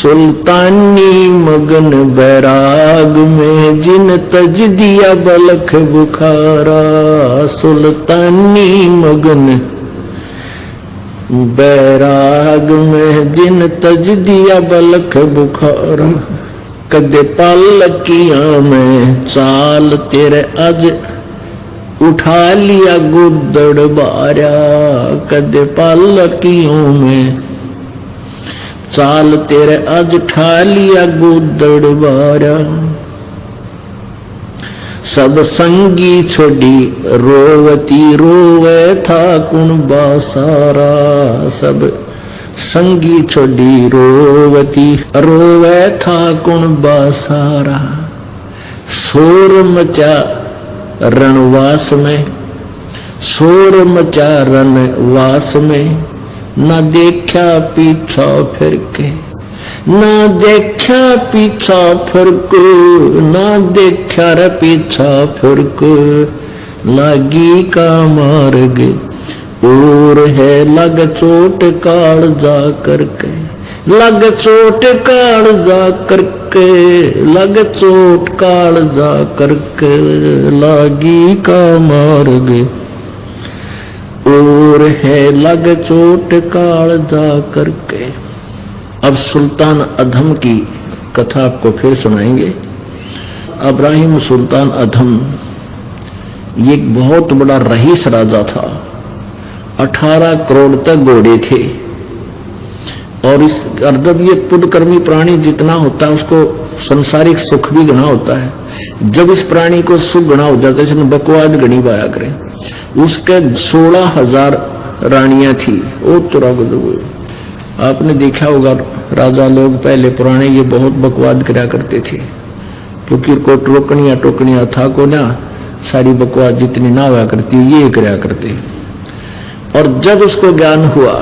सुल्तानी मगन बैराग में जिन तज दिया बलख बुखारा। सुल्तानी मगन बैराग में जिन तज दिया बलख बुखारा। कदे पालकियां में चाल तेरे आज उठा लिया गुदड़ बारा। कदे पालकियों में चाल तेरे आज उठा लिया गुदड़ बारा। सब संगी छोड़ी रोवती रोवे था कुण बासारा। सब संगी छोड़ी रोवती रोवे था कुण बासारा। शोर मचा रणवास में, शोर मचा रणवास में, ना देखा पीछा फिर के, ना देखा पीछा फिर को, ना देखा रे पीछा फिर को। लागी का मार्ग और है लग चोट काल जा करके, लग चोट काल जा करके, लग चोट काल जा करके। लागी का मार्ग और है लग चोट काल जा करके। अब सुल्तान अधम की कथा आपको फिर सुनाएंगे। इब्राहिम सुल्तान अधम ये एक बहुत बड़ा रईस राजा था। 18 करोड़ तक घोड़े थे और इस अर्दब ये पुण्यकर्मी प्राणी जितना होता है उसको संसारिक सुख भी गणा होता है। जब इस प्राणी को सुख गणा हो जाता है इसने बकवाद गणी पाया करें। उसके 16,000 रानियां थी। वो तो आपने देखा होगा राजा लोग पहले पुराने ये बहुत बकवाद करा करते थे क्योंकि को टोकनिया था को ना सारी बकवाद जितनी ना हुआ करती ये करा करते। और जब उसको ज्ञान हुआ,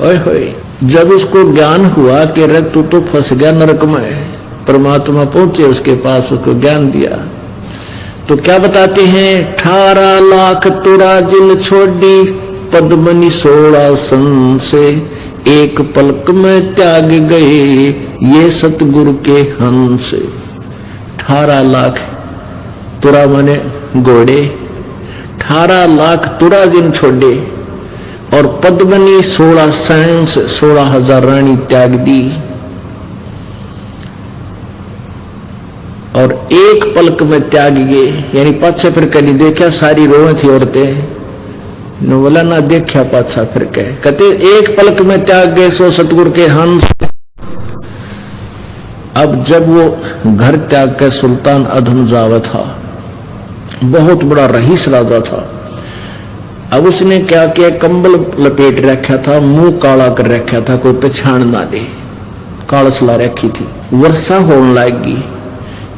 ओए होए, जब उसको ज्ञान हुआ कि रे तू तो फंस गया नरक में, परमात्मा पहुंचे उसके पास, उसको ज्ञान दिया तो क्या बताते हैं। 18 लाख तुरा जिन छोड़ी पद्मनी 16 सन से, एक पलक में त्याग गए ये सतगुरु के हंस। 18 लाख तुरा माने घोड़े, 18 लाख तुरा जिन छोड़े और पद्मनी 16 सैंस 16,000 रानी त्याग दी। और एक पलक में त्याग गए यानी पाछे फिर कभी देखा सारी रोए थी औरतें। बोला ना देखा पाछा फिर कहते एक पलक में त्याग गए सो सतगुरु के हंस। अब जब वो घर त्याग के सुल्तान अधम जावा था, बहुत बड़ा रईस राजा था। अब उसने क्या किया, कंबल लपेट रखा था, मुंह काला कर रखा था, कोई पहचान ना दे, कालस ला रखी थी। वर्षा होने लगी।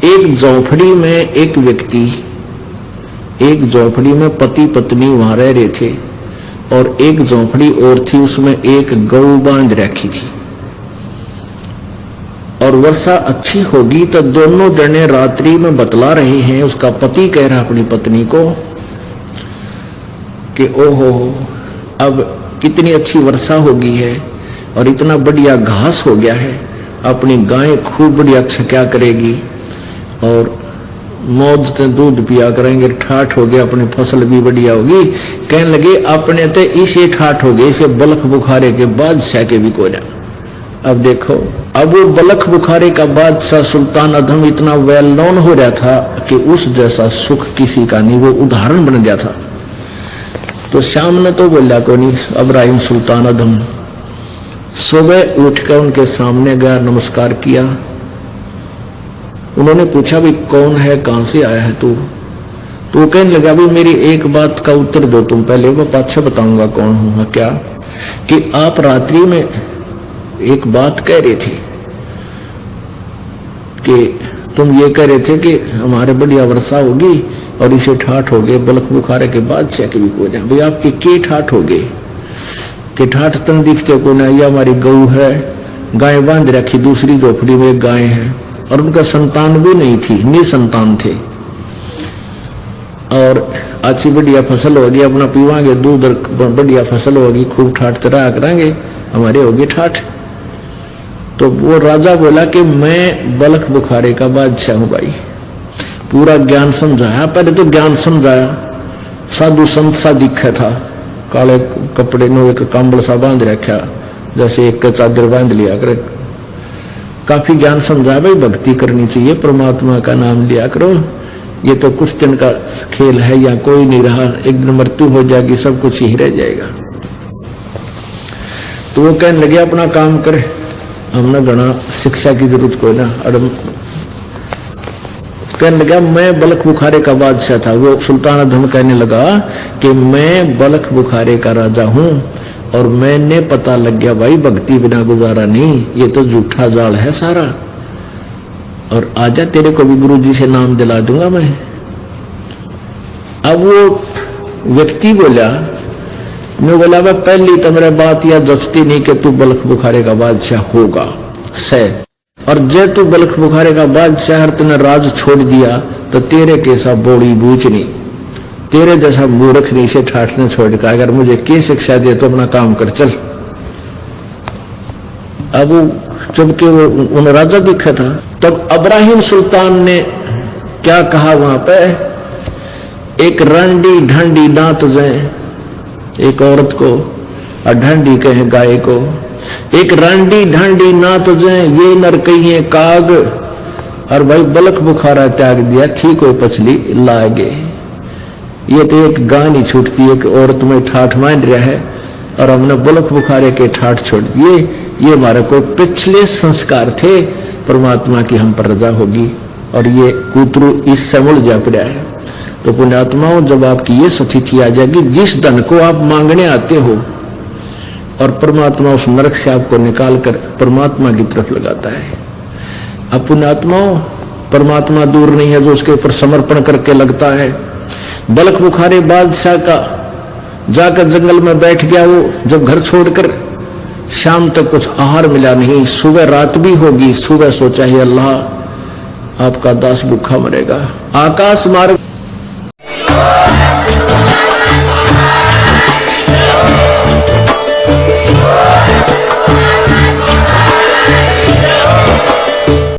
एक झोपड़ी में एक व्यक्ति, एक झोपड़ी में पति पत्नी वहां रह रहे थे और एक झोपड़ी और थी उसमें एक गऊ बांध रखी थी। और वर्षा अच्छी होगी तो दोनों जने रात्रि में बतला रहे हैं। उसका पति कह रहा अपनी पत्नी को कि ओहो अब कितनी अच्छी वर्षा हो गई है और इतना बढ़िया घास हो गया है, अपनी गाय खूब बढ़िया छक्या करेगी और मौज से दूध पिया करेंगे, ठाठ हो गया, अपनी फसल भी बढ़िया होगी। कहने लगे अपने तो इसे ठाठ हो गए, इसे बलख बुखारे के बादशाह के भी को जा। अब देखो, अब वो बलख बुखारे का बादशाह सुल्तान अधम इतना वेल नोन हो रहा था कि उस जैसा सुख किसी का नहीं, वो उदाहरण बन गया था। तो शाम ने तो बोला को नहीं। इब्राहिम सुल्तान अधम सुबह उठकर उनके सामने गया, नमस्कार किया। उन्होंने पूछा भी कौन है, कहां से आया है तू? तो वो कहने लगा भी मेरी एक बात का उत्तर दो तुम पहले, वो पाछे बताऊंगा कौन हूं। क्या कि आप रात्रि में एक बात कह रहे थे कि तुम ये कह रहे थे कि हमारे बढ़िया वर्षा होगी और इसे ठाठ हो गए, बलख बुखारे के बाद से भी को जाए। भाई आपके के ठाठ हो गए कि ठाठ तन दिखते को ना, यह हमारी गऊ है, गाय बांध रखी, दूसरी झोपड़ी में एक गाय है और उनका संतान भी नहीं थी, निसंतान थे। और अच्छी बढ़िया फसल होगी, अपना पीवांगे दूध, बढ़िया फसल होगी, खूब ठाठ तरह करेंगे, हमारे होगी ठाठ। तो वो राजा बोला कि मैं बलख बुखारे का बादशाह हूं भाई। पूरा ज्ञान समझाया, पहले तो ज्ञान समझाया, साधु संत सा दिखा था, काले कपड़े नो एक कंबल सा बांध रखा, जैसे एक चादर बांध लिया करे। काफी ज्ञान समझाया, भाई भक्ति करनी चाहिए, परमात्मा का नाम लिया करो, ये तो कुछ दिन का खेल है, या कोई नहीं रहा, एक दिन मृत्यु हो जाएगी, सब कुछ ही रह जाएगा। तो वो कहने लगे अपना काम करे, हमने घना शिक्षा की जरूरत कोई ना। अड़म कहने लगा मैं बलख बुखारे का बादशाह था। वो सुल्तान अधम कहने लगा कि मैं बलख बुखारे का राजा हूं, और मैंने पता लग गया भाई भक्ति बिना गुजारा नहीं, ये तो झूठा जाल है सारा, और आजा तेरे को भी गुरु जी से नाम दिला दूंगा मैं। अब वो व्यक्ति बोला, मैं बोला वह पहली तो मेरा बात यह जचती नहीं कि तू बलख बुखारे का बादशाह होगा सै, और जे तू बलख बुखारे का बादशाह तूने राज छोड़ दिया तो तेरे कैसा बोड़ी बूझ नहीं, तेरे जैसा मूर्ख नहीं से ठाठने छोड़ का, अगर मुझे क्या शिक्षा दे तो अपना काम कर चल। अब जबकि वो उन राजा दिखा था, तब इब्राहिम सुल्तान ने क्या कहा वहां पे, एक रंडी ढंडी दांत जाए एक औरत को, और ढंडी कहे गाय को, एक रंडी ढंडी नात जाए ये नर कहिए काग, और भाई बलख बुखारा त्याग दिया थी कोई पछली लागे। ये तो एक गाय नहीं छूटती, एक औरत में ठाठ मान रहा है, और हमने बलख बुखारे के ठाठ छोड़ दिए, ये हमारे कोई पिछले संस्कार थे, परमात्मा की हम पर रजा होगी, और ये कूतरू इससे मुड़ जा पड़ा है। तो पुण्यात्माओं, जब आपकी ये स्थिति आ जाएगी, जिस धन को आप मांगने आते हो और परमात्मा उस नरक से आपको निकाल कर परमात्मा की तरफ लगाता है। अब पुण्यात्माओं, परमात्मा दूर नहीं है जो उसके ऊपर समर्पण करके लगता है। बलख बुखारे बादशाह का जाकर जंगल में बैठ गया, वो जब घर छोड़कर शाम तक कुछ आहार मिला नहीं, सुबह रात भी होगी, सुबह सोचा ही अल्लाह आपका दास भूखा मरेगा। आकाश मार्ग